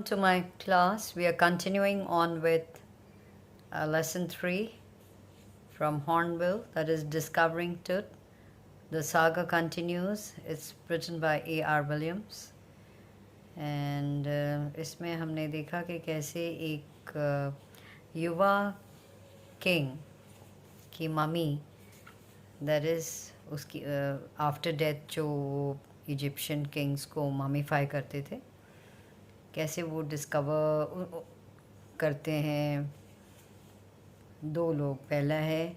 To my class, we are continuing on with lesson 3 from Hornbill, that is Discovering Tooth. The saga continues. It's written by A.R.Williams. And इसमें हमने देखा कि कैसे एक युवा king की मम्मी, दैट इज़ उसकी आफ्टर डेथ जो इजिप्शियन किंग्स को ममीफाई करते थे, कैसे वो डिस्कवर करते हैं दो लोग. पहला है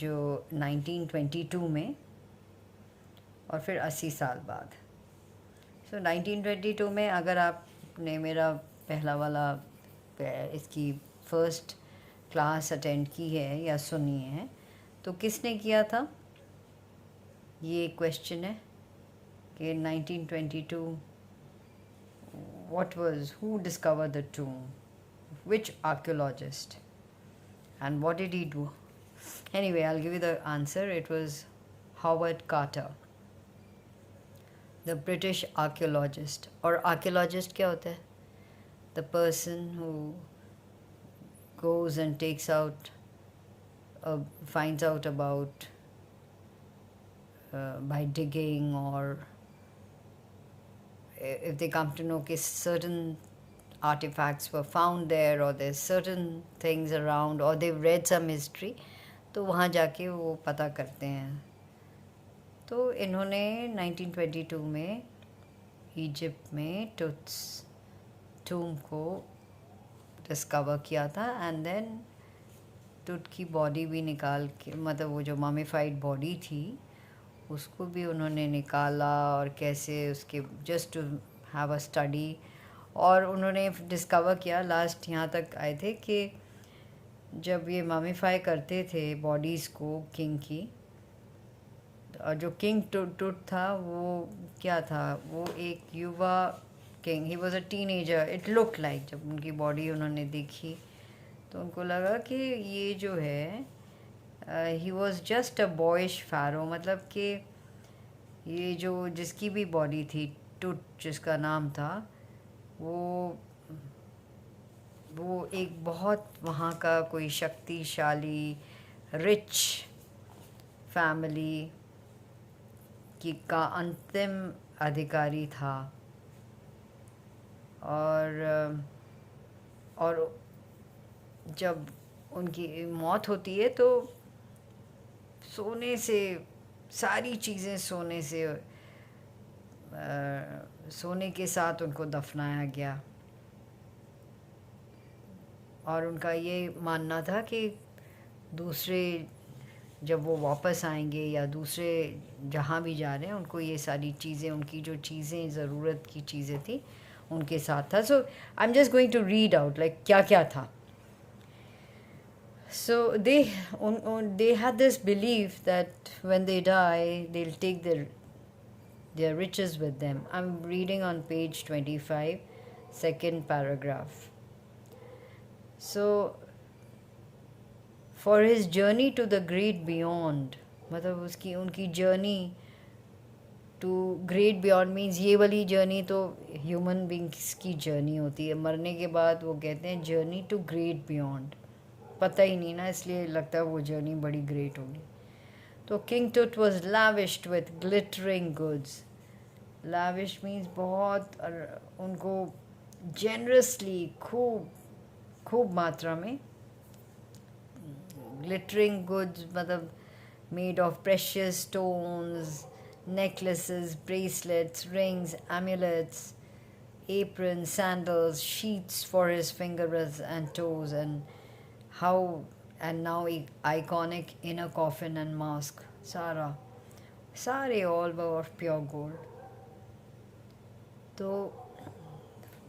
जो 1922 में और फिर 80 साल बाद. सो 1922 में अगर आपने मेरा पहला वाला इसकी फर्स्ट क्लास अटेंड की है या सुनी है तो किसने किया था, ये क्वेश्चन है कि 1922 what was, who discovered the tomb, which archaeologist, and what did he do? Anyway, I'll give you the answer. It was Howard Carter, the British archaeologist. और archaeologist क्या होता है? The person who goes and takes out, finds out about by digging, or if they come to know that certain artifacts were found there, or there's certain things around, or they've read some history, तो वहाँ जाके वो पता करते हैं. तो इन्होंने 1922 में इजिप्ट में टुट्स टूम को डिस्कवर किया था. एंड देन टुट की बॉडी भी निकाल के, मतलब वो जो ममीफाइड बॉडी थी उसको भी उन्होंने निकाला, और कैसे उसके just to have a study. और उन्होंने डिस्कवर किया, लास्ट यहाँ तक आए थे कि जब ये ममीफाई करते थे बॉडीज़ को किंग की, और जो किंग टुट था वो क्या था, वो एक युवा king, he was a teenager. It look like, जब उनकी बॉडी उन्होंने देखी तो उनको लगा कि ये जो है he was just a boyish pharaoh. मतलब कि ये जो जिसकी भी बॉडी थी, टुट जिसका नाम था, वो एक बहुत वहाँ का कोई शक्तिशाली रिच फैमिली का अंतिम अधिकारी था. और जब उनकी मौत होती है तो सोने से, सारी चीज़ें सोने के साथ उनको दफनाया गया. और उनका ये मानना था कि दूसरे जब वो वापस आएंगे या दूसरे जहाँ भी जा रहे हैं, उनको ये सारी चीज़ें, उनकी जो चीज़ें ज़रूरत की चीज़ें थी उनके साथ था. So I am just going to read out like क्या क्या था. So they had this belief that when they die, they'll take their riches with them. I'm reading on page 25, second paragraph. So, for his journey to the great beyond, मतलब उसकी उनकी journey to great beyond means ये वाली journey तो human beings की journey होती है. मरने के बाद वो कहते हैं journey to great beyond. पता ही नहीं ना, इसलिए लगता है वो जर्नी बड़ी ग्रेट होगी. तो king Tut was lavished with glittering goods. Lavish means बहुत, उनको जेनरसली खूब मात्रा में ग्लिटरिंग गुड्स, मतलब made of precious stones, necklaces, bracelets, rings, amulets, aprons, sandals, sheets for his fingers and toes, and now iconic inner coffin and mask. Sare all were of pure gold. So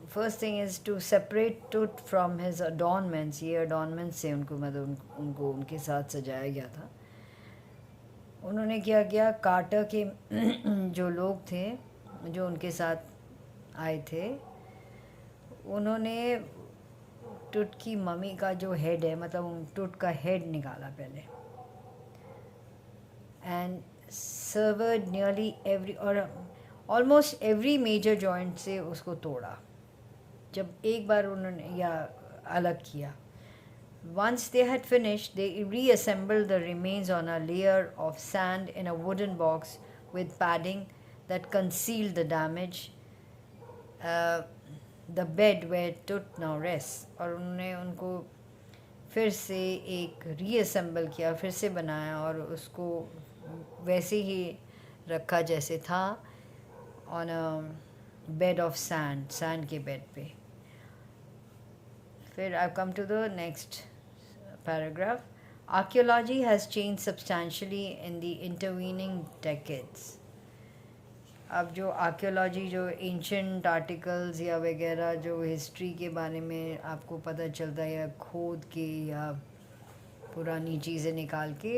first thing is to separate Tut from his adornments. ये adornments से उनको, मतलब उनको उनके साथ सजाया गया था. उन्होंने क्या किया, कार्टर के जो लोग थे जो उनके साथ आए थे, उन्होंने टुट की मम्मी का जो हेड है, मतलब टुट का हेड निकाला पहले, एंड सर्वर्ड नियरली एवरी, और ऑलमोस्ट एवरी मेजर जॉइंट से उसको तोड़ा. जब एक बार उन्होंने या अलग किया. Once they had finished, they reassembled the remains on a layer of sand in a wooden box with padding that concealed the damage. The bed where Tut now rests. और उन्होंने उनको फिर से एक रीअसेंबल किया, फिर से बनाया और उसको वैसे ही रखा जैसे था, on a bed of sand, sand के बेड पे. फिर I come to the next paragraph. Archaeology has changed substantially in the intervening decades. अब जो आर्कियोलॉजी, जो एंशंट आर्टिकल्स या वगैरह जो हिस्ट्री के बारे में आपको पता चलता है, या खोद के या पुरानी चीज़ें निकाल के,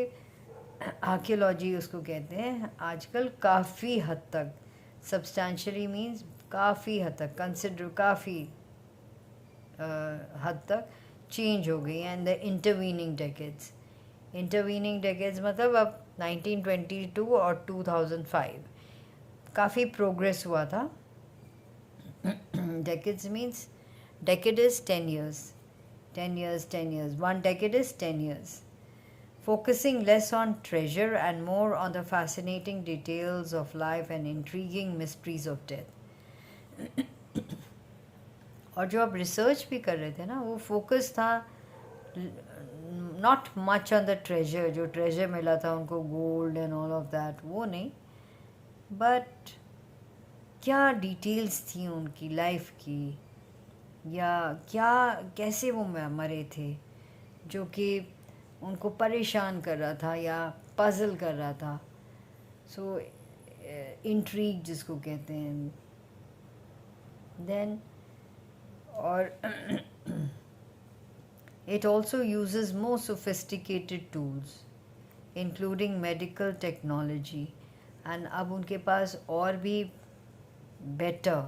आर्कियोलॉजी उसको कहते हैं. आजकल काफ़ी हद तक, सब्सटैंशियली मीन्स काफ़ी हद तक, कंसिडर काफ़ी हद तक चेंज हो गई. एंड द इंटरवीनिंग डेकेड्स मतलब अब 1922 और 2005 काफ़ी प्रोग्रेस हुआ था. Decades means, decade is 10 years. 10 years. One decade is 10 years. Focusing less on treasure and more on the fascinating details of life and intriguing mysteries of death. और जो आप research भी कर रहे थे ना, वो फोकस था not much on the treasure. जो ट्रेजर मिला था उनको, gold and all of that, वो नहीं, बट क्या डिटेल्स थी उनकी लाइफ की, या क्या कैसे वो मरे थे, जो कि उनको परेशान कर रहा था या पजल कर रहा था. सो इंट्रीग जिसको कहते हैं. देन और it also uses more sophisticated tools including medical technology. and अब उनके पास और भी better,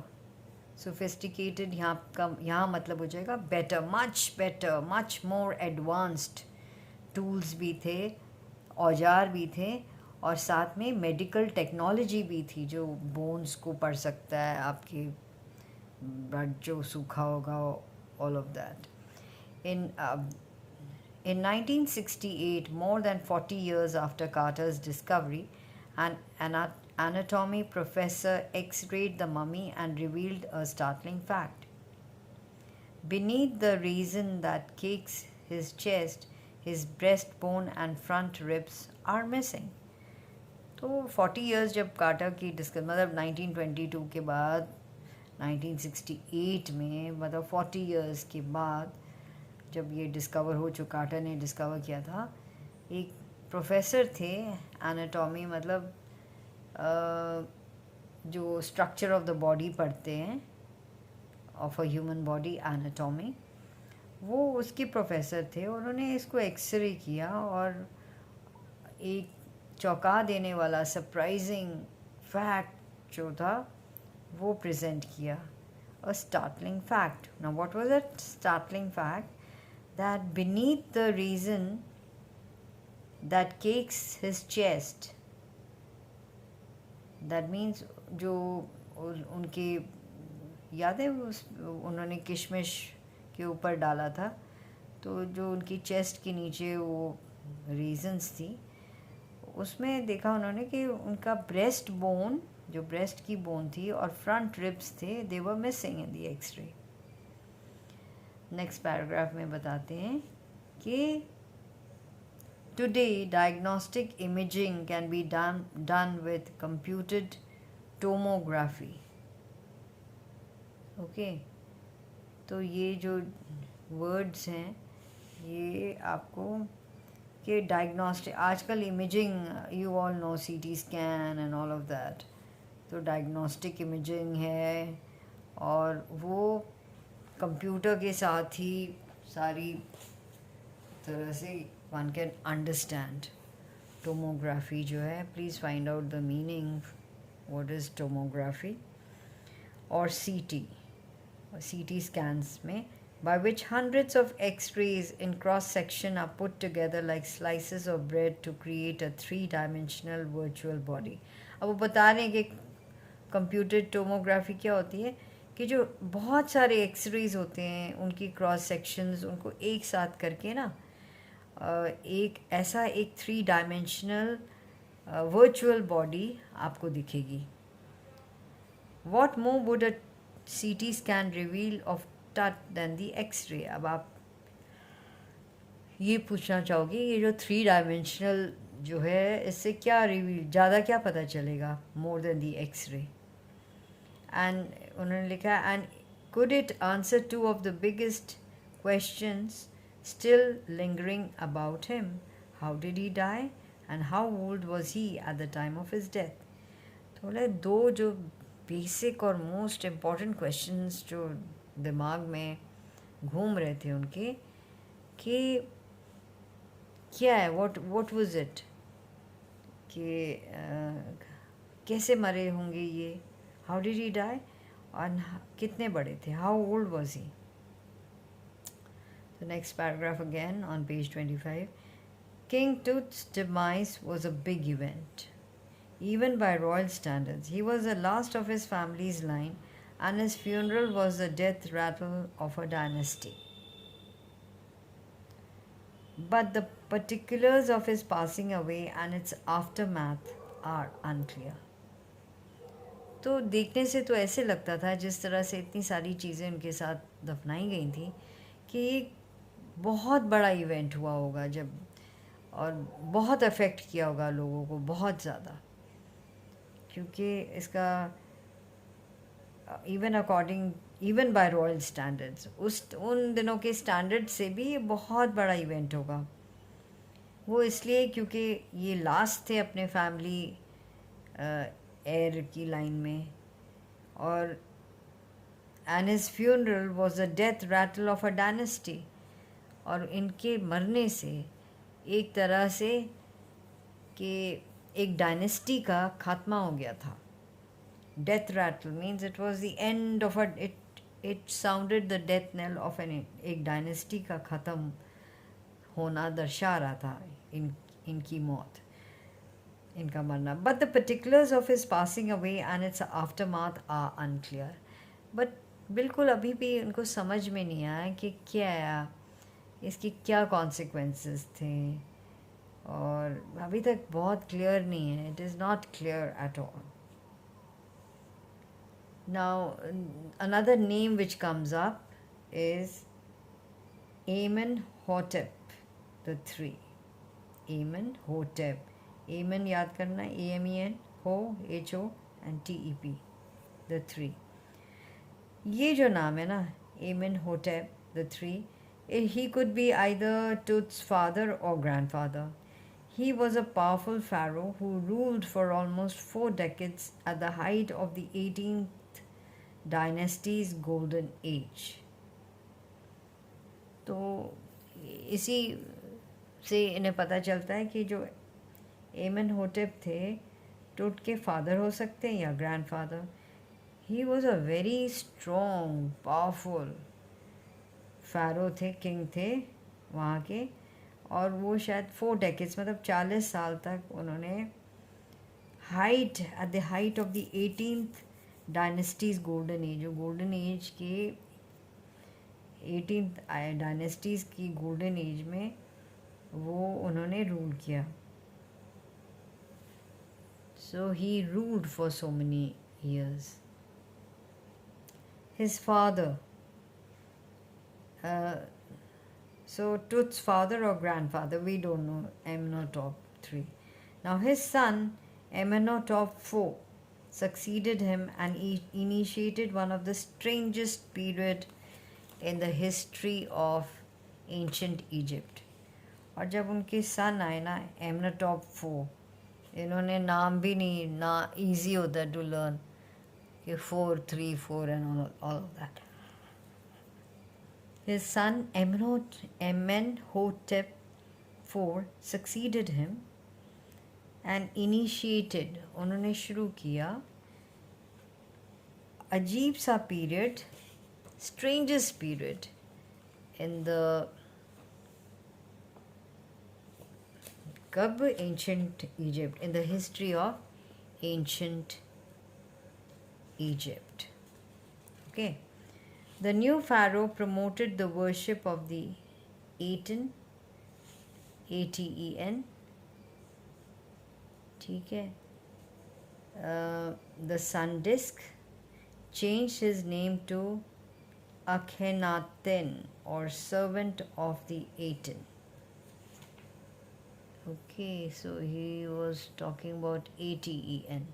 sophisticated यहाँ मतलब हो जाएगा better, much more advanced tools भी थे, औजार भी थे, और साथ में मेडिकल टेक्नोलॉजी भी थी जो बोन्स को पढ़ सकता है, आपकी ब्लड जो सूखा होगा, all of that. In 1968, more than 40 years after Carter's discovery, an anatomy professor x-rayed the mummy and revealed a startling fact. Beneath the reason that cakes his chest, his breastbone and front ribs are missing. तो 40 years जब quarter की मतलब 1922 के बाद 1968 में, मतलब 40 years के बाद जब ये डिस्कवर हो चुका, कार्टर ने डिस्कवर किया था. एक प्रोफेसर थे एनाटॉमी, मतलब जो स्ट्रक्चर ऑफ द बॉडी पढ़ते हैं, of a human body, anatomy, वो उसके प्रोफेसर थे. उन्होंने इसको एक्सरे किया और एक चौंका देने वाला सरप्राइजिंग फैक्ट जो था वो प्रेजेंट किया. A startling fact. Now what was that startling fact? That beneath the reason that cakes his chest, that means जो उनके याद है उन्होंने किशमिश के ऊपर डाला था, तो जो उनकी चेस्ट के नीचे वो रीजन्स थी, उसमें देखा उन्होंने कि उनका ब्रेस्ट बोन, जो ब्रेस्ट की बोन थी, और फ्रंट रिब्स थे, they were missing in the X-ray. Next paragraph में बताते हैं कि today diagnostic imaging can be done with computed tomography. Okay, तो ये जो वर्ड्स हैं ये आपको कि डायग्नोस्टिक, आजकल imaging, you all know CT scan and all of that, तो डायग्नोस्टिक इमेजिंग है, और वो कंप्यूटर के साथ ही सारी तरह से वन कैन अंडरस्टैंड. टोमोग्राफी जो है, please find out the meaning, what is tomography. और CT scans में, by which hundreds of X-rays in cross-section are put together like slices of bread to create a 3-dimensional virtual body. अब वो बता रहे हैं कि कंप्यूटर टोमोग्राफी क्या होती है, कि जो बहुत सारे एक्सरेज होते हैं उनकी क्रॉस सेक्शंस उनको एक साथ करके ना एक ऐसा एक 3 डायमेंशनल वर्चुअल बॉडी आपको दिखेगी. What more would a CT scan reveal of touch then the x-ray. अब आप ये पूछना चाहोगे ये जो 3 डायमेंशनल जो है इससे क्या रिवील ज़्यादा क्या पता चलेगा more than the x-ray. And उन्होंने लिखा and could it answer 2 of the biggest questions still lingering about him? How did he die? And how old was he at the time of his death? तो बोले 2 जो basic और most important questions जो दिमाग में घूम रहे थे उनके कि क्या है what was it कि कैसे मरे होंगे ये. How did he die? और कितने बड़े थे. How old was he? The next paragraph again on page 25. King Tut's demise was a big event, even by royal standards. He was the last of his family's line, and his funeral was the death rattle of a dynasty. But the particulars of his passing away and its aftermath are unclear. तो देखने से तो ऐसे लगता था जिस तरह से इतनी सारी चीज़ें उनके साथ दफनाई गई थी कि एक बहुत बड़ा इवेंट हुआ होगा जब और बहुत अफेक्ट किया होगा लोगों को बहुत ज़्यादा, क्योंकि इसका इवन बाय रॉयल स्टैंडर्ड्स उन दिनों के स्टैंडर्ड से भी ये बहुत बड़ा इवेंट होगा. वो इसलिए क्योंकि ये लास्ट थे अपने फैमिली एयर की लाइन में और and his funeral was the death rattle of a dynasty. और इनके मरने से एक तरह से कि एक डायनेस्टी का खात्मा हो गया था. Death rattle means it was the end of it sounded the death nail of एक डायनेस्टी का ख़त्म होना दर्शा रहा था इनकी मौत, इनका मरना. But the particulars of his passing away and its aftermath are unclear. But बिल्कुल अभी भी उनको समझ में नहीं आया कि क्या इसकी क्या कॉन्सिक्वेंसेस थे, और अभी तक बहुत क्लियर नहीं है. It is not clear at all. Now another name which comes up is Amenhotep III. Amenhotep. Amen याद करना, AMEN, HO and TEP, the 3. ये जो नाम है ना Amenhotep III, he could be either Tut's father or grandfather. He was a powerful pharaoh who ruled for almost 4 decades at the height of the 18th dynasty's golden age. तो इसी से इन्हें पता चलता है कि जो एमेनहोटेप थे टुट के फादर हो सकते हैं या grandfather. He was a very strong powerful pharaoh थे, किंग थे वहाँ के, और वो शायद 4 डेकेड्स मतलब 40 साल तक उन्होंने at the height of the 18th dynasties golden age, जो गोल्डन एज के 18th डायनेस्टीज़ की गोल्डन एज में वो उन्होंने रूल किया. So he ruled for so many years. His father, so Tut's father or grandfather, we don't know, Amenhotep III. Now his son Amenhotep IV succeeded him and initiated one of the strangest period in the history of ancient Egypt. और जब उनके सन आए ना Amenhotep IV, इन्होंने नाम भी नहीं ना easy होता to learn कि 4, 3, 4 and all of that. His son Amenhotep IV succeeded him and initiated, उन्होंने शुरू किया अजीब सा period, strangest period in the कब ancient Egypt, in the history of ancient Egypt. Okay. The new pharaoh promoted the worship of the Aten, Aten, ठीक है. The sun disk, changed his name to Akhenaten, or servant of the Aten. Okay, so he was talking about Aten.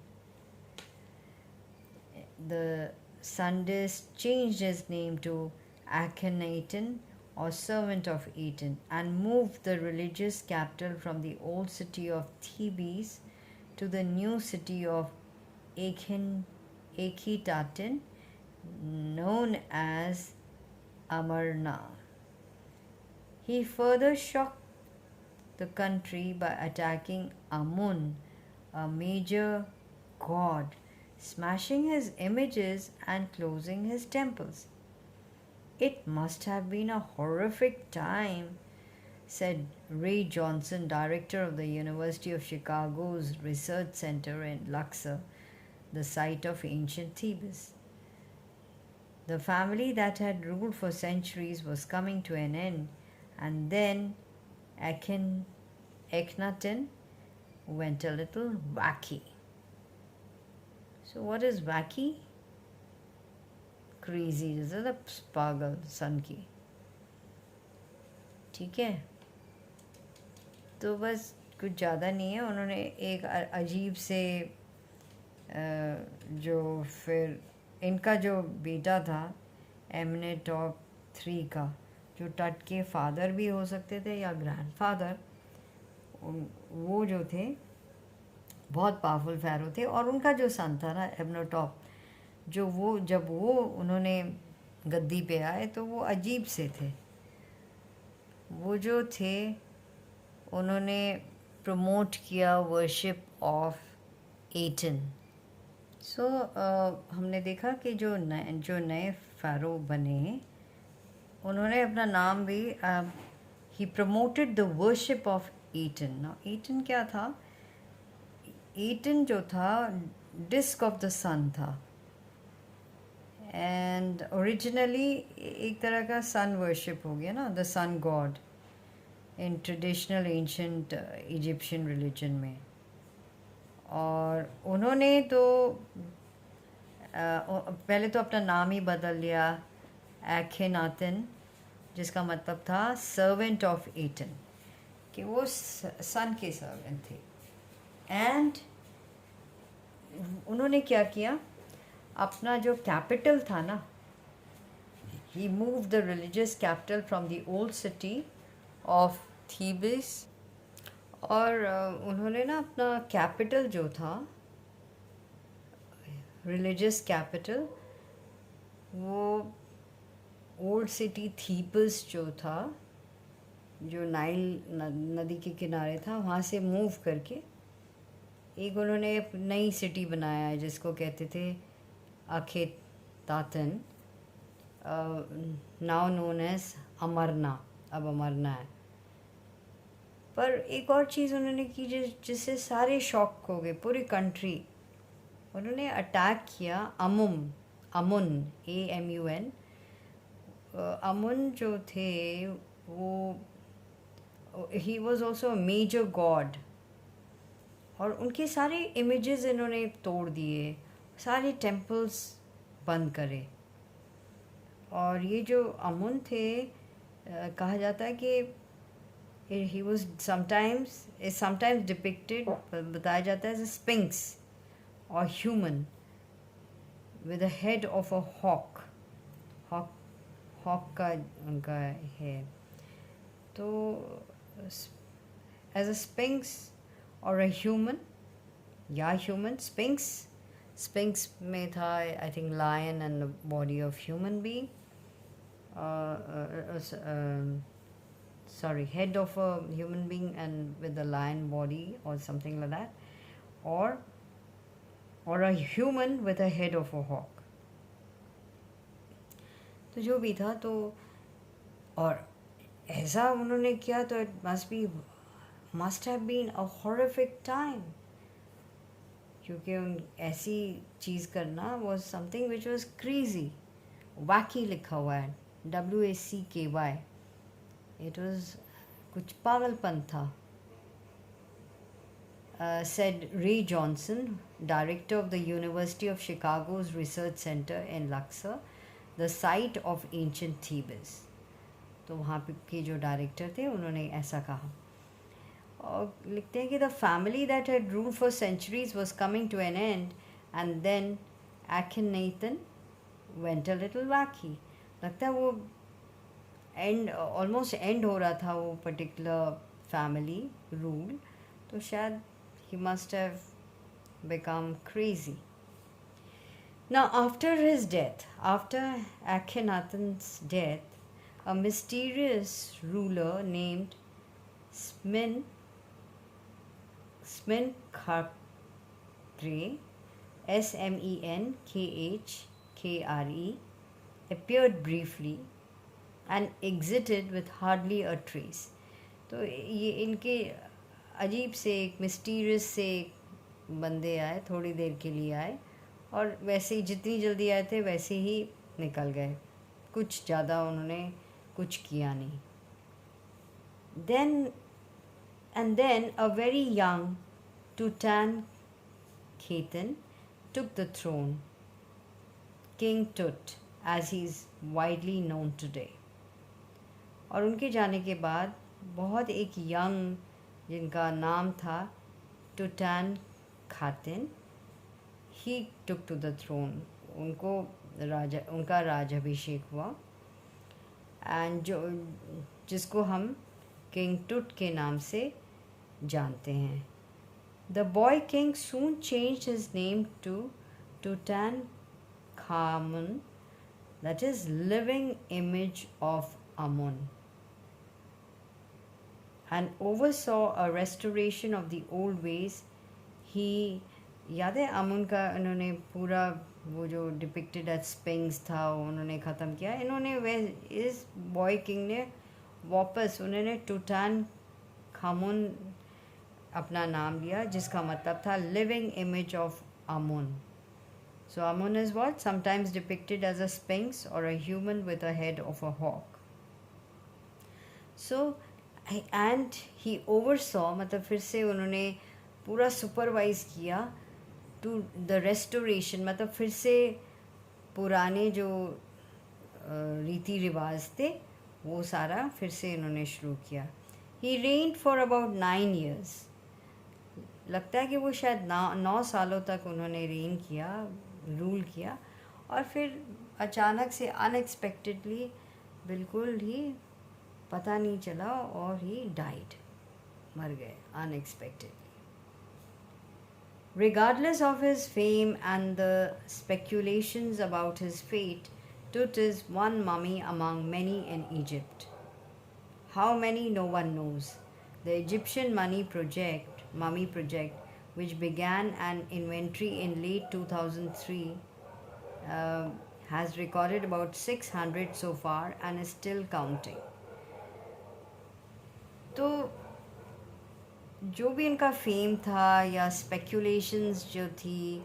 The sun disk changed his name to Akhenaten, or servant of Aten, and moved the religious capital from the old city of Thebes to the new city of Akhetaten, known as Amarna. He further shocked the country by attacking Amun, a major god, smashing his images and closing his temples. It must have been a horrific time, said Ray Johnson, director of the University of Chicago's Research Center in Luxor, the site of ancient Thebes. The family that had ruled for centuries was coming to an end, and then Akhenaten went a little wacky. So what is wacky? Crazy, जैसे ना पागल सन की. ठीक है, तो बस कुछ ज़्यादा नहीं है. उन्होंने एक अजीब से जो फिर इनका जो बेटा था एमनेटॉप 3 का, जो टट के फादर भी हो सकते थे या ग्रैंडफादर, वो जो थे बहुत पावरफुल फ़ैरो थे. और उनका जो सन था ना एमनेटॉप, जो वो जब वो उन्होंने गद्दी पे आए तो वो अजीब से थे. वो जो थे उन्होंने प्रमोट किया वर्शिप ऑफ एटन. सो हमने देखा कि जो नए फ़ैरो बने, उन्होंने अपना नाम भी he promoted the worship of Aten. ना एटन क्या था? एटन जो था डिस्क ऑफ द सन था, एंड ओरिजिनली एक तरह का सन वर्शिप हो गया ना, the sun god in traditional ancient Egyptian religion में. और उन्होंने तो पहले तो अपना नाम ही बदल लिया एखेनातन, जिसका मतलब था सर्वेंट ऑफ एटन, कि वो सन के सर्वेंट थे. एंड उन्होंने क्या किया, अपना जो कैपिटल था ना, he move the religious capital from the old city of Thebes. और उन्होंने ना अपना कैपिटल जो था, रिलीजियस कैपिटल, वो ओल्ड सिटी थीबस जो था, जो नाइल नदी के किनारे था, वहाँ से मूव करके एक उन्होंने नई सिटी बनाया है जिसको कहते थे अखेतातन, नाउ नोन एज अमरना. अब अमरना है. पर एक और चीज़ उन्होंने की जिससे सारे शॉक हो गए, पूरी कंट्री. उन्होंने अटैक किया अमुन, AMUN. अमुन जो थे वो, he was also a major god. और उनके सारे इमेजेस इन्होंने तोड़ दिए, सारे टेम्पल्स बंद करे. और ये जो अमुन थे, कहा जाता है कि he was sometimes depicted, बताया जाता है, as a sphinx or human with the head of a hawk का उनका है. तो as a sphinx or a human, sphinx में था I think lion and the body of human being, head of a human being and with a lion body or something like that, or a human with a head of a hawk. तो जो भी था, तो और ऐसा उन्होंने किया, तो it must have been a horrific time, क्योंकि ऐसी चीज़ करना was something which was crazy. wacky लिखा हुआ है, WACKY. It was कुछ पागलपन था. Said Ray Johnson, director of the University of Chicago's Research Center in Luxor, the site of ancient Thebes. तो वहाँ पे के जो डायरेक्टर थे उन्होंने ऐसा कहा. और लिखते हैं कि the family that had ruled for centuries was coming to an end, and then Akhenaten went a little wacky. लगता है वो ऑलमोस्ट एंड हो रहा था वो पर्टिकुलर फैमिली रूल, तो शायद he must have become crazy. Now, after his death, after Akhenaten's death, a mysterious ruler named Smenkhare, Smenkhare, appeared briefly and exited with hardly a trace. तो ये इनके अजीब से एक मिस्टीरियस से एक बंदे आए, थोड़ी देर के लिए आए और वैसे ही जितनी जल्दी आए थे वैसे ही निकल गए. कुछ ज़्यादा उन्होंने कुछ किया नहीं. Then a very young Tutankhaten took the throne, King Tut, as he is widely known today. और उनके जाने के बाद बहुत एक यंग जिनका नाम था टुटानखातेन, ही टुक टू द थ्रोन, उनका राजाभिषेक हुआ. एंड जिसको हम किंग टुट के नाम से जानते हैं. The boy king soon changed his name to Tutankhamun, that is living image of Amun, and oversaw a restoration of the old ways. He, याद है अमुन का उन्होंने पूरा वो जो डिपिक्टेड एज स्पिंग्स था उन्होंने ख़त्म किया. इन्होंने वे इस बॉय किंग ने वापस उन्होंने टुटानखामुन अपना नाम लिया, जिसका मतलब था living image of Amun. So Amun is what? Sometimes depicted as a sphinx or a human with a head of a hawk. So and he oversaw, मतलब फिर से उन्होंने पूरा सुपरवाइज किया टू द रेस्टोरेशन, मतलब फिर से पुराने जो रीति रिवाज थे वो सारा फिर से इन्होंने शुरू किया. ही reigned फॉर अबाउट 9 years. लगता है कि वो शायद 9 सालों तक उन्होंने रेन किया, रूल किया, और फिर अचानक से अनएक्सपेक्टेडली बिल्कुल ही पता नहीं चला और ही डाइड, मर गए unexpectedly. Regardless of his fame and the speculations about his fate, Tut is one mummy among many in Egypt. How many, no one knows. The Egyptian mummy project, which began an inventory in late 2003, has recorded about 600 so far and is still counting. तो जो भी इनका fame था या speculations जो थी,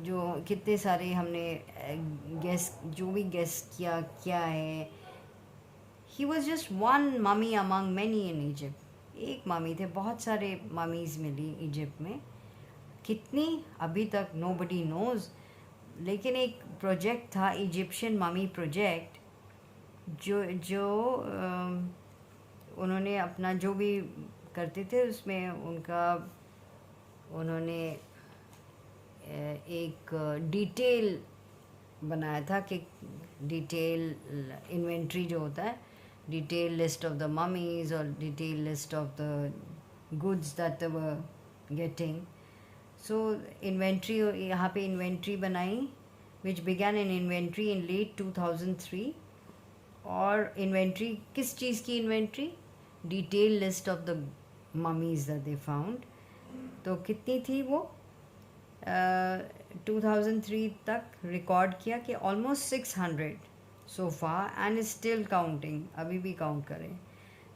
जो कितने सारे हमने जो भी गेस किया क्या है, he was just one mummy among many in Egypt. एक ममी थे, बहुत सारे ममीज़ मिली इजिप्ट में. कितनी अभी तक नोबडी नोज़, लेकिन एक प्रोजेक्ट था इजिप्शियन ममी प्रोजेक्ट, जो उन्होंने अपना जो भी करते थे उसमें उन्होंने एक डिटेल बनाया था कि डिटेल इन्वेंट्री जो होता है, detail list of the mummies और detail list of the goods that they were getting. So inventory, यहाँ पे इन्वेंट्री बनाई, which began an inventory in late 2003. और इन्वेंट्री किस चीज़ की inventory? Detail list of the mummies that they found. तो कितनी थी वो? 2003 तक रिकॉर्ड किया कि almost 600 so far and is still counting, अभी भी काउंट करें.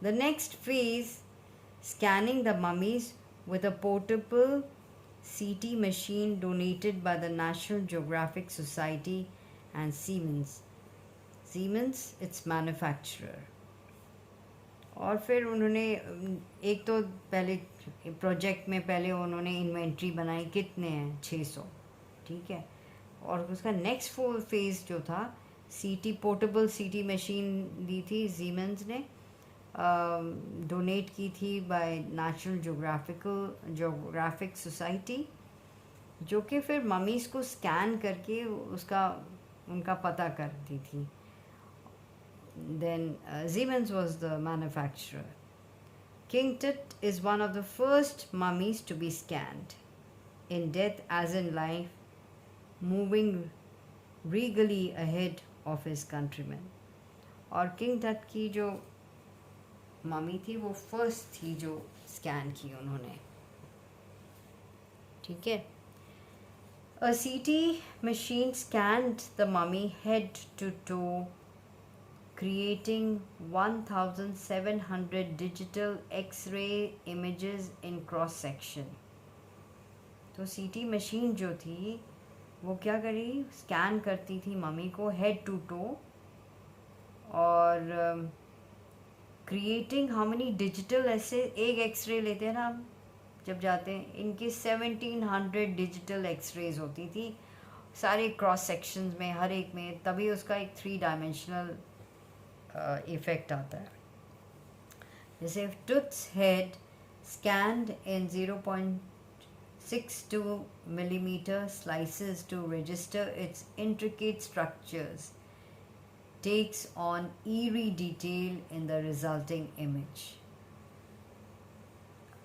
The next phase, scanning the mummies with a portable CT machine donated by the National Geographic Society and Siemens. Siemens, its manufacturer. और फिर उन्होंने एक तो पहले प्रोजेक्ट में पहले उन्होंने इन्वेंट्री बनाई, कितने हैं 600, ठीक है। और उसका नेक्स्ट फेज़ जो था, सीटी पोर्टेबल सीटी मशीन दी थी सीमेंस ने, डोनेट की थी बाय नेशनल जोग्राफिक सोसाइटी, जो कि फिर ममीज़ को स्कैन करके उनका पता करती थी। Then Siemens was the manufacturer. King Tut is one of the first mummies to be scanned, in death as in life, moving regally ahead of his countrymen. और किंग टट की जो मम्मी थी वो फर्स्ट थी जो स्कैन की उन्होंने, ठीक है। A CT machine scanned the mummy head to toe, creating 1,700 digital X-ray images in cross section. तो CT मशीन जो थी वो क्या करी, स्कैन करती थी मम्मी को हेड टू टो, और क्रिएटिंग हाउ मेनी डिजिटल, ऐसे एक एक्सरे लेते हैं ना हम जब जाते हैं, इनकी 1700 डिजिटल एक्सरेज होती थी सारे क्रॉस सेक्शंस में, हर एक में, तभी उसका एक 3 डायमेंशनल इफेक्ट आता है। जैसे Tut's head scanned in 0.62 millimeter slices to register its intricate structures takes on eerie detail in the resulting image.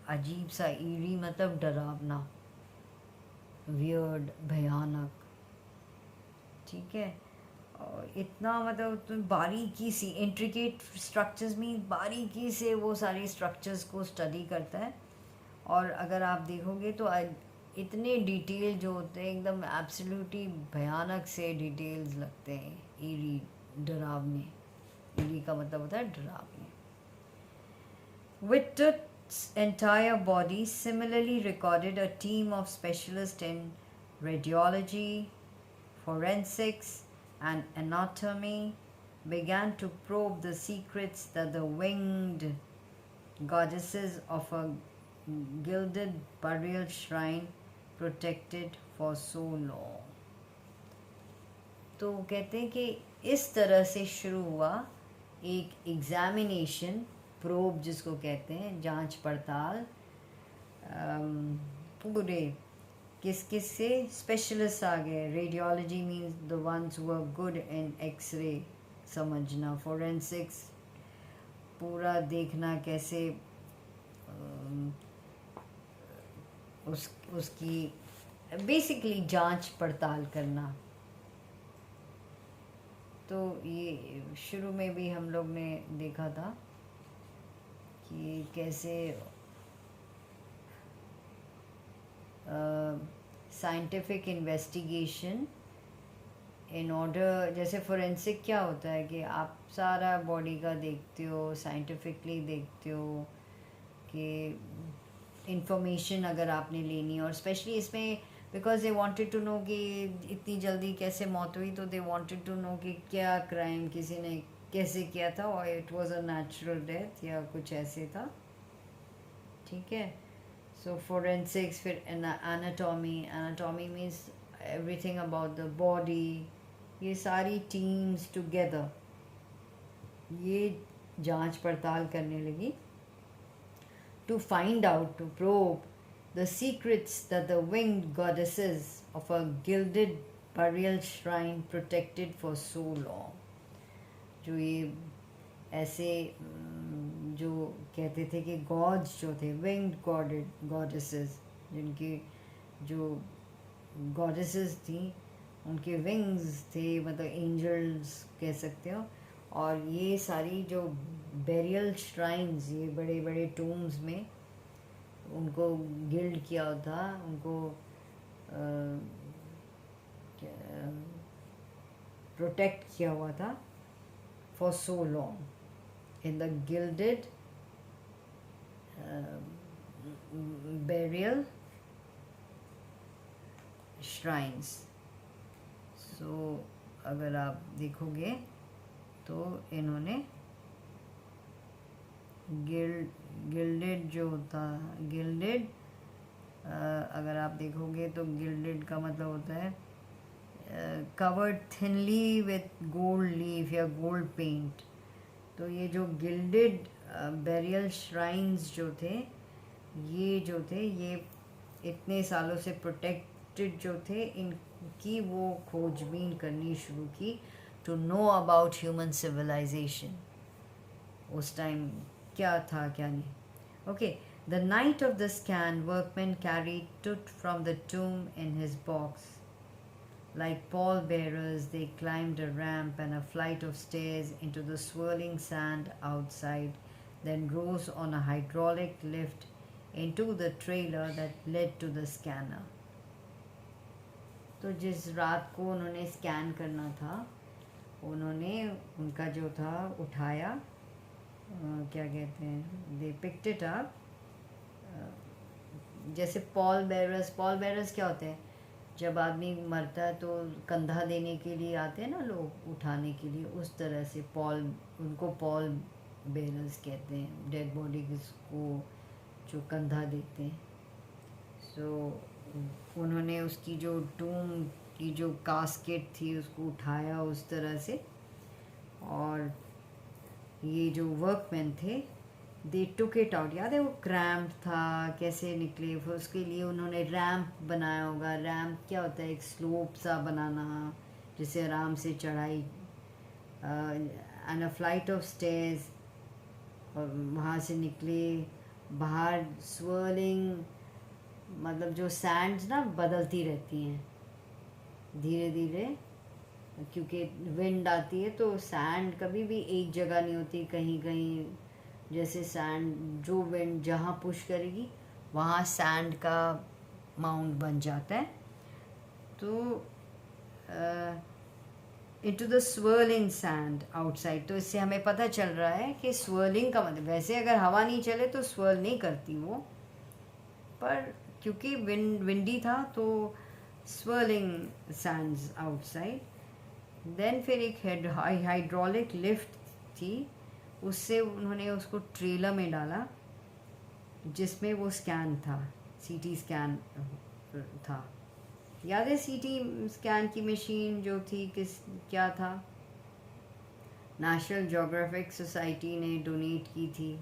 अजीब सा, eerie मतलब डरावना, weird, भयानक, ठीक है। इतना मतलब बारीकी सी, इंट्रिकेट स्ट्रक्चर्स में बारीकी से वो सारे स्ट्रक्चर्स को स्टडी करता है। और अगर आप देखोगे तो इतने डिटेल जो होते हैं एकदम एब्सोल्युटली भयानक से डिटेल्स लगते हैं, ईरी, डरावने। ईरी का मतलब होता है डरावने। With Tut's entire body similarly recorded, a team of specialists in radiology, forensics and anatomy began to probe the secrets that the winged goddesses of a gilded burial shrine protected for so long. तो कहते हैं कि इस तरह से शुरू हुआ एक एग्जामिनेशन, प्रोब जिसको कहते हैं, जांच पड़ताल, पूरे किस किस से स्पेशलिस्ट आ गए। Radiology means the ones who are good in x-ray समझना, फोरेंसिक्स पूरा देखना कैसे उसकी बेसिकली जांच पड़ताल करना। तो ये शुरू में भी हम लोग ने देखा था कि कैसे साइंटिफिक इन्वेस्टिगेशन इन ऑर्डर, जैसे फोरेंसिक क्या होता है कि आप सारा बॉडी का देखते हो, साइंटिफिकली देखते हो कि इंफॉर्मेशन अगर आपने लेनी है। और स्पेशली इसमें because they wanted to know कि इतनी जल्दी कैसे मौत हुई, तो दे वांटेड टू नो कि क्या क्राइम किसी ने कैसे किया था, और it was a natural death या कुछ ऐसे था, ठीक है। So forensics, फिर anatomy means everything about the body, ये सारी teams together ये जांच पड़ताल करने लगी to find out, to probe the secrets that the winged goddesses of a gilded burial shrine protected for so long. जो ये ऐसे जो कहते थे कि गॉड्स जो थे, विंग्ड गॉडेसेस, जिनकी जो गॉडेसेस थी उनके विंग्स थे, मतलब एंजल्स कह सकते हो। और ये सारी जो बेरियल श्राइन्स, ये बड़े बड़े टूम्स में उनको गिल्ड किया था, उनको प्रोटेक्ट किया हुआ था for so long in the gilded burial shrines. So अगर आप देखोगे तो इन्होंने गिल्डेड जो होता गिल्डेड, अगर आप देखोगे तो गिल्डेड का मतलब होता है covered thinly with gold leaf या गोल्ड पेंट. तो ये जो गिल्डेड बेरियल श्राइन्स जो थे ये इतने सालों से प्रोटेक्टेड जो थे, इनकी वो खोजबीन करनी शुरू की to know about human civilization. उस टाइम क्या था क्या नहीं. Okay. The night of the scan, workmen carried Tut from the tomb in his box. Like pallbearers, they climbed a ramp and a flight of stairs into the swirling sand outside, then rose on a hydraulic lift into the trailer that led to the scanner. तो जिस रात को उन्होंने scan करना था, उन्होंने उनका जो था उठाया, क्या कहते हैं, दे पिक्ड इट अप. जैसे पॉल बेरर्स क्या होते हैं, जब आदमी मरता है तो कंधा देने के लिए आते हैं ना लोग, उठाने के लिए, उस तरह से उनको पॉल बेरर्स कहते हैं, डेड बॉडी को जो कंधा देते हैं. सो उन्होंने उसकी जो टूम की जो कास्केट थी उसको उठाया उस तरह से. और ये जो वर्कमैन थे, दे टुक इट आउट. याद है वो क्रैम्प था, कैसे निकले. फिर उसके लिए उन्होंने रैम्प बनाया होगा. रैम्प क्या होता है, एक स्लोप सा बनाना जिसे आराम से चढ़ाई, and a flight of stairs. और वहाँ से निकले बाहर. स्वर्लिंग मतलब जो सैंड्स ना बदलती रहती हैं धीरे धीरे, क्योंकि विंड आती है तो सैंड कभी भी एक जगह नहीं होती. कहीं कहीं जैसे सैंड जो विंड जहाँ पुश करेगी वहाँ सैंड का माउंट बन जाता है. तो into the swirling sand outside. तो इससे हमें पता चल रहा है कि स्वर्लिंग का मतलब, वैसे अगर हवा नहीं चले तो स्वर्ल नहीं करती वो, पर क्योंकि विंडी था तो स्वर्लिंग सैंड्स आउटसाइड. देन फिर एक हाइड्रोलिक लिफ्ट थी, उससे उन्होंने उसको ट्रेलर में डाला जिसमें वो स्कैन था, सीटी स्कैन था. याद है सीटी स्कैन की मशीन जो थी क्या था, नेशनल ज्योग्राफिक सोसाइटी ने डोनेट की थी.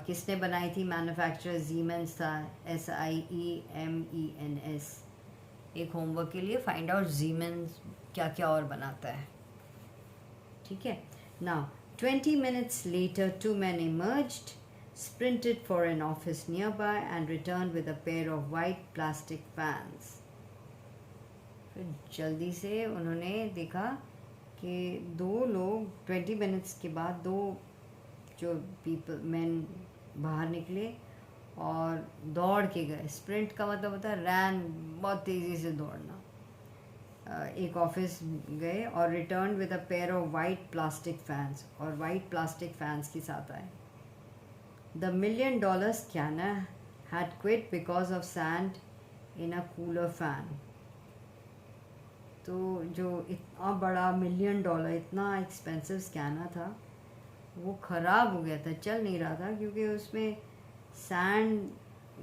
किसने बनाई थी, मैन्युफैक्चरर जीमेंस था, SIEMENS. एक होमवर्क के लिए फाइंड आउट जीमेंस क्या क्या और बनाता है. ठीक है. Now, 20 minutes later, two men emerged, sprinted for an office nearby, and returned with a pair of white plastic fans. फिर जल्दी से उन्होंने देखा कि दो लोग 20 मिनट्स के बाद दो जो मैन बाहर निकले और दौड़ के गए. स्प्रिंट का मतलब होता है रैन, बहुत तेज़ी से दौड़ना. एक ऑफिस गए और return with a pair of white plastic fans, और वाइट प्लास्टिक फैंस के साथ आए. The $1 million scanner had quit because of sand in a cooler fan. तो जो इतना बड़ा $1 million, इतना एक्सपेंसिव स्कैनर था, वो ख़राब हो गया था, चल नहीं रहा था, क्योंकि उसमें सैंड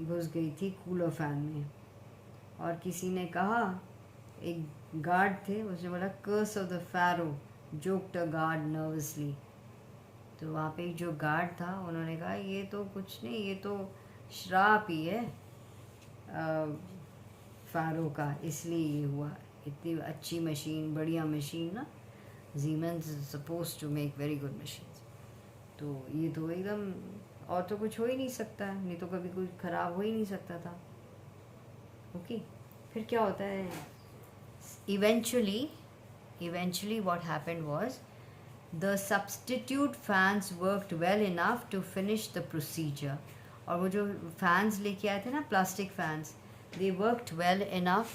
घुस गई थी कूलर फैन में. और किसी ने कहा, एक गार्ड थे, उसने बोला curse of the pharaoh, joked a guard nervously. तो वहाँ पे जो गार्ड था उन्होंने कहा ये तो कुछ नहीं, ये तो श्राप ही है फैरो का, इसलिए ये हुआ. इतनी अच्छी मशीन, बढ़िया मशीन ना, Siemens is supposed to make very good machines. तो ये तो एकदम, और तो कुछ हो ही नहीं सकता, नहीं तो कभी कुछ ख़राब हो ही नहीं सकता था. ओके. फिर क्या होता है, eventually what happened was the substitute fans worked well enough to finish the procedure. और वो जो फैंस लेके आए थे ना, plastic fans, they worked well enough.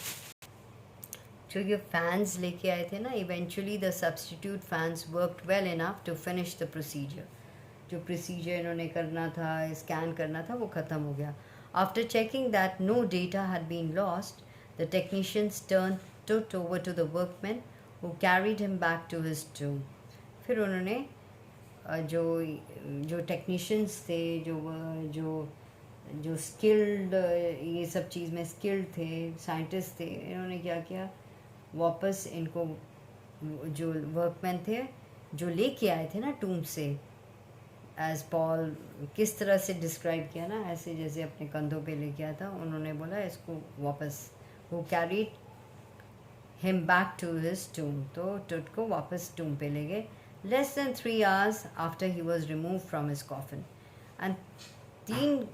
जो ये फैंस लेके आए थे ना, eventually the substitute fans worked well enough to finish the procedure. जो प्रोसीजर इन्होंने करना था, स्कैन करना था, वो ख़त्म हो गया. After checking that no data had been lost, The technicians turned Tut over to the workmen who carried him back to his tomb. फिर उन्होंने जो जो टेक्नीशियंस थे, जो जो स्किल्ड, ये सब चीज़ में स्किल्ड थे, साइंटिस्ट थे, इन्होंने क्या किया, वापस इनको जो वर्कमैन थे जो लेके आए थे ना टूम से, एज पॉल किस तरह से डिस्क्राइब किया ना, ऐसे जैसे अपने कंधों पे लेके आया था, उन्होंने बोला इसको वापस, वो carried him back to his tomb, तो टुट को वापस टूम पे ले गए. Less than 3 hours after he was removed from his coffin. And 3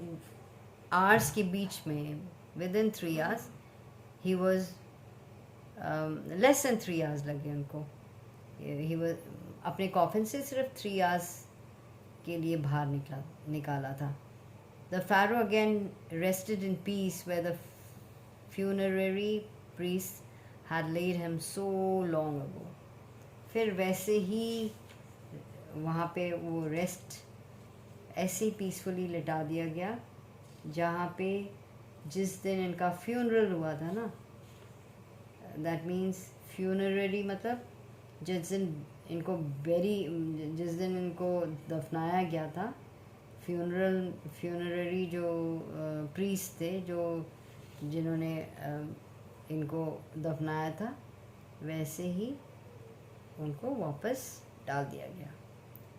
hours के बीच में, within 3 hours, he was less than 3 hours लगे उनको. He was अपने coffin से सिर्फ 3 hours के लिए बाहर निकाला था. The pharaoh again rested in peace where the funerary priests had laid him so long ago. फिर वैसे ही वहाँ पे वो रेस्ट ऐसे पीसफुली लिटा दिया गया जहाँ पे जिस दिन इनका फ्यूनरल हुआ था ना, दैट मीन्स फ्यूनररी मतलब जिस दिन इनको जिस दिन इनको दफनाया गया था, फ्यूनररी जो प्रीस्ट थे जो जिन्होंने इनको दफनाया था, वैसे ही उनको वापस डाल दिया गया.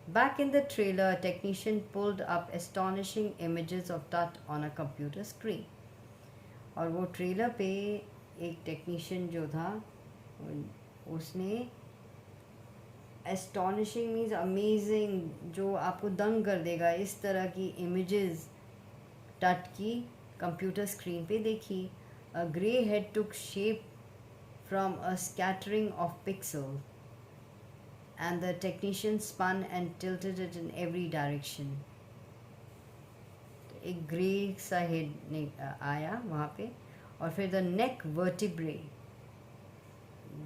Back in the trailer, a technician pulled up astonishing images of Tut on a computer screen. और वो ट्रेलर पे एक टेक्नीशियन जो था उसने astonishing means amazing, जो आपको दंग कर देगा, इस तरह की images टट की कंप्यूटर स्क्रीन पे देखी. A grey head took shape from a scattering of pixels, and the technician spun and tilted it in every direction. एक ग्रे सा हेड आया वहाँ पे, और फिर द नेक वर्टिब्रे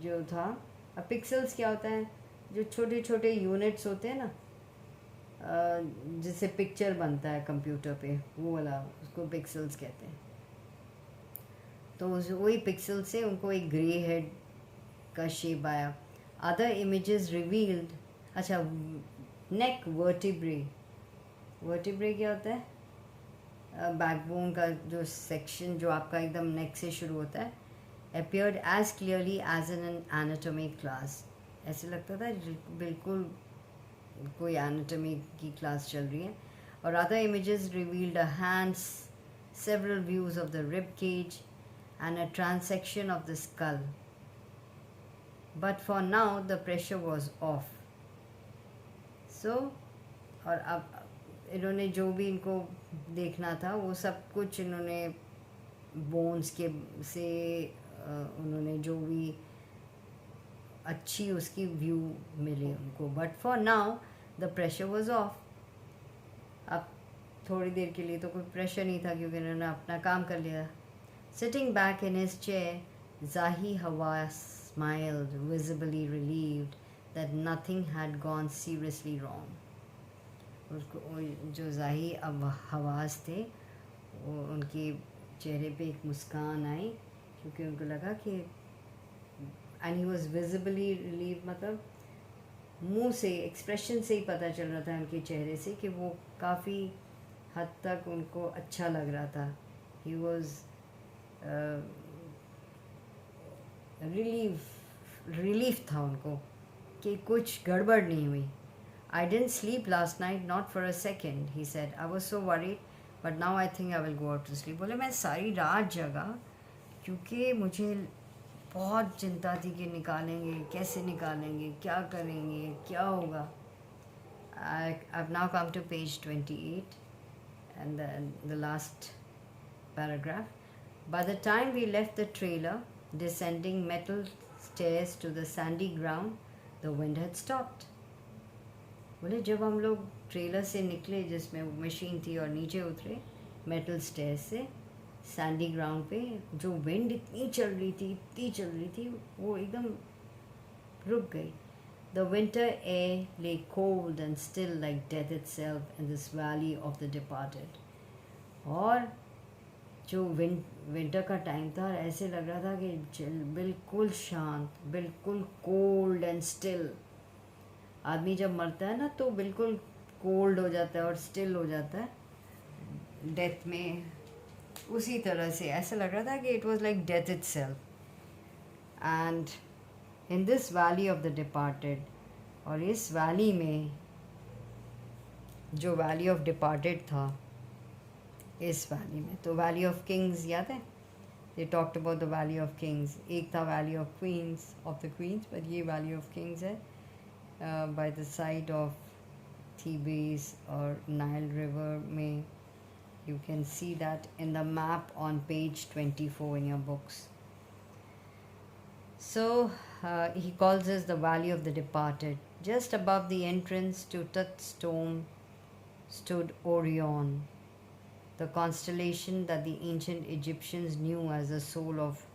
जो था. अब पिक्सल्स क्या होता है, जो छोटे छोटे यूनिट्स होते हैं ना, जिससे पिक्चर बनता है कंप्यूटर पे, वो वाला उसको पिक्सल्स कहते हैं. तो वही पिक्सल से उनको एक ग्रे हेड का शेप आया. Other images revealed, अच्छा, neck vertebrae क्या होता है, बैकबोन का जो सेक्शन जो आपका एकदम नेक से शुरू होता है, appeared as clearly as in an anatomy class. ऐसे लगता था बिल्कुल कोई anatomy की क्लास चल रही है. और other images revealed a hands, several views of the rib cage and a transection of the skull. But for now the pressure was off. So, और अब इन्होंने जो भी इनको देखना था वो सब कुछ इन्होंने बोन्स के से उन्होंने जो भी अच्छी उसकी व्यू मिली उनको. But for now the pressure was of. अब थोड़ी देर के लिए तो कोई प्रेशर नहीं था क्योंकि इन्होंने अपना काम कर लिया. Sitting back in his chair, जाही हवास smiled, visibly relieved that nothing had gone seriously wrong. उसको जो जाही अब हवास थे, वो उनके चेहरे पे एक मुस्कान आई क्योंकि उनको लगा कि, and he was visibly relieved मतलब मुंह से, एक्सप्रेशन से ही पता चल रहा था उनके चेहरे से कि वो काफ़ी हद तक उनको अच्छा लग रहा था. He was रिलीफ था उनको कि कुछ गड़बड़ नहीं हुई. I didn't sleep last night, not for a second, he said. I was so worried, but now I think I will go out to sleep. बोले मैं सारी रात जगा क्योंकि मुझे बहुत चिंता थी कि निकालेंगे कैसे, निकालेंगे क्या करेंगे, क्या होगा. I've now come to page 28 and then the last paragraph. By the time we left the trailer, descending metal stairs to the sandy ground, the wind had stopped. बोले जब हम लोग ट्रेलर से निकले जिसमें वो मशीन थी और नीचे उतरे मेटल स्टेयर्स से सैंडी ग्राउंड पे, जो विंड इतनी चल रही थी वो एकदम रुक गई. The winter air lay cold and still like death itself in this valley of the departed. और जो विंटर का टाइम था और ऐसे लग रहा था कि बिल्कुल शांत, बिल्कुल कोल्ड एंड स्टिल। आदमी जब मरता है ना तो बिल्कुल कोल्ड हो जाता है और स्टिल हो जाता है डेथ में, उसी तरह से ऐसा लग रहा था कि it was like death itself. And in this valley of the departed, और इस वैली में जो वैली ऑफ डिपार्टेड था, इस वैली में तो वैली ऑफ किंग्स याद है, they talked about the Valley of Kings. एक था Valley of Queens, of the Queens, पर ये वैली ऑफ किंग्स है by the side of Thebes और नाइल रिवर में। You can see that in the map on page 24 in your books. So he calls this the Valley of the Departed. Just above the entrance to Tut's tomb stood Orion, the constellation that the ancient Egyptians knew as the soul of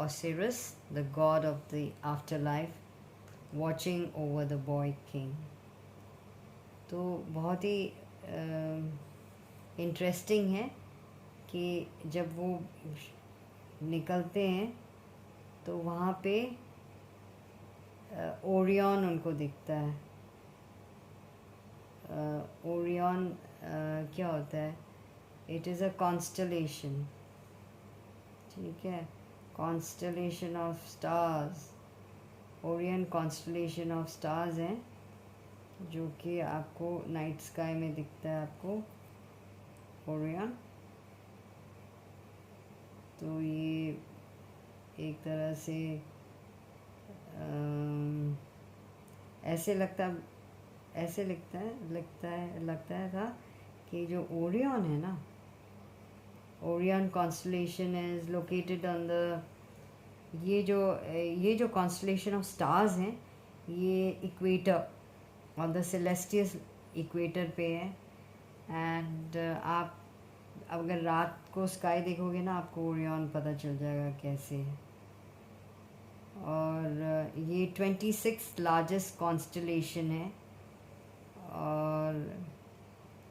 Osiris, the god of the afterlife, watching over the boy king. तो बहुत ही interesting है कि जब वो निकलते हैं तो वहाँ पे ओरियन उनको दिखता है। ओरियन क्या होता है? इट इज़ अ कॉन्स्टलेशन, ठीक है, constellation of stars. Orion constellation of stars हैं जो कि आपको नाइट स्काई में दिखता है आपको ओरियन। तो ये एक तरह से ऐसे लगता है था कि जो ओरियन है ना, Orion constellation is located on the, ये जो कॉन्स्टलेशन ऑफ स्टार्स हैं ये equator, on the celestial equator पे है। एंड आप अगर रात को स्काई देखोगे ना आपको ओरियन पता चल जाएगा कैसे है। और ये 26 लार्जेस्ट कॉन्स्टलेशन है।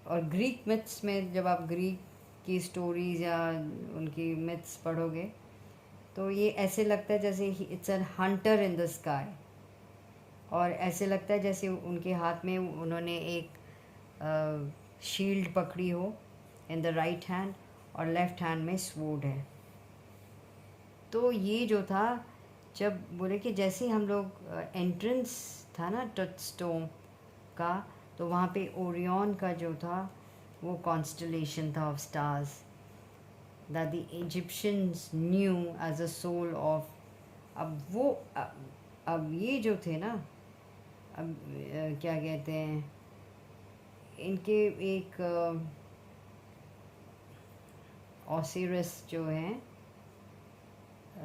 और ग्रीक मिथ्स में जब आप ग्रीक की स्टोरीज या उनकी मिथ्स पढ़ोगे तो ये ऐसे लगता है जैसे it's a Hunter in the sky, और ऐसे लगता है जैसे उनके हाथ में उन्होंने एक शील्ड पकड़ी हो इन द राइट हैंड और लेफ्ट हैंड में स्वॉर्ड है। तो ये जो था, जब बोले कि जैसे हम लोग एंट्रेंस था ना टचस्टोम का, तो वहाँ पे ओरियन का जो था वो कॉन्स्टलेशन था of stars that the Egyptians knew as a soul of. अब ये जो थे ना, अब क्या कहते हैं इनके, एक ओसिरिस जो है,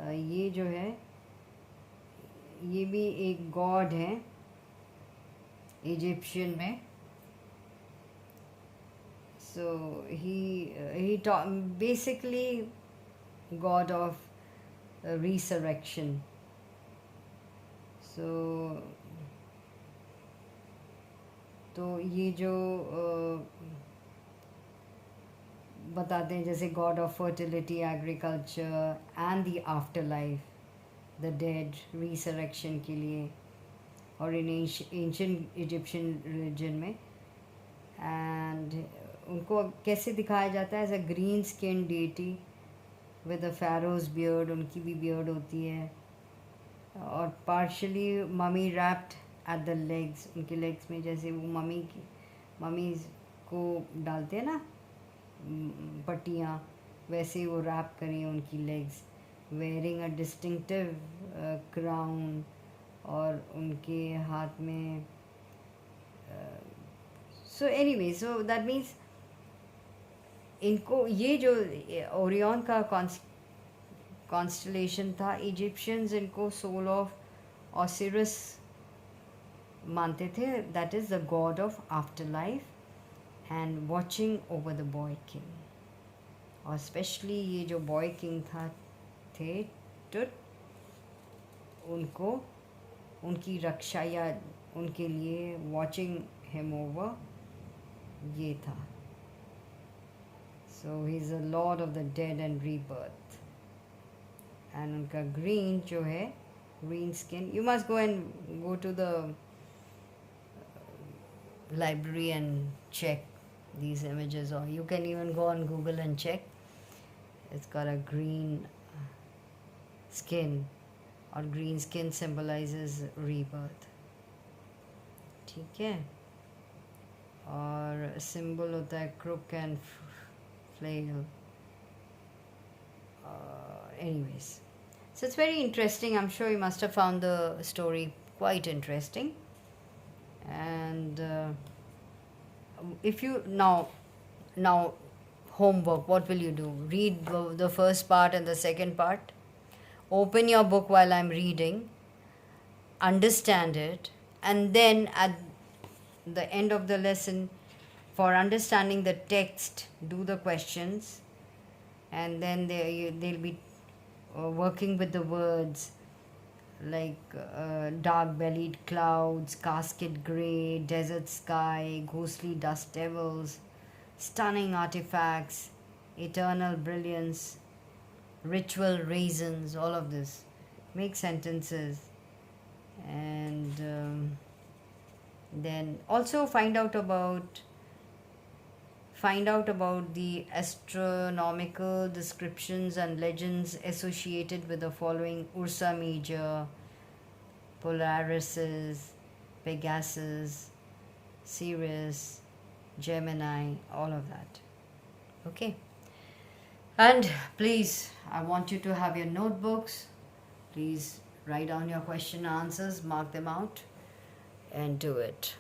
ये जो है ये भी एक गॉड है इजिप्शियन में। So he basically god of resurrection. So तो ये जो बताते हैं जैसे god of fertility, agriculture and the afterlife, the dead, resurrection के लिए, और इन एंशिएंट इजिप्शियन रिलीजन में। एंड उनको कैसे दिखाया जाता है? As a green skin deity with a pharaoh's beard, उनकी भी बियर्ड होती है, और partially mummy wrapped at the legs, उनके लेग्स में जैसे वो ममी को डालते हैं ना पट्टियाँ, वैसे वो रैप करी उनकी legs, wearing a distinctive crown, और उनके हाथ में so anyway, so that means इनको ये जो ओरियन का कॉन्स्टलेशन था, इजिप्शियंस इनको सोल ऑफ ओसिरिस मानते थे, that is the God of after life and watching over the boy king. और स्पेशली ये जो बॉय किंग थे टुट, उनको उनकी रक्षा या उनके लिए वॉचिंग हिम ओवर ये था। So he's a lord of the dead and rebirth. And उनका green जो है, green skin. You must go to the library and check these images, or you can even go on Google and check. It's got a green skin, or green skin symbolizes rebirth. ठीक है. और symbol होता है crook and flail. Anyways, so it's very interesting. I'm sure you must have found the story quite interesting. And if you now homework, what will you do? Read the first part and the second part. Open your book while I'm reading, understand it, and then at the end of the lesson, for understanding the text, do the questions, and then they'll be working with the words like dark-bellied clouds, casket grey, desert sky, ghostly dust devils, stunning artifacts, eternal brilliance, ritual raisins, all of this. Make sentences, and then also find out about the astronomical descriptions and legends associated with the following: Ursa Major, Polaris, Pegasus, Sirius, Gemini, all of that. Okay. And please, I want you to have your notebooks. Please write down your question answers, mark them out, and do it.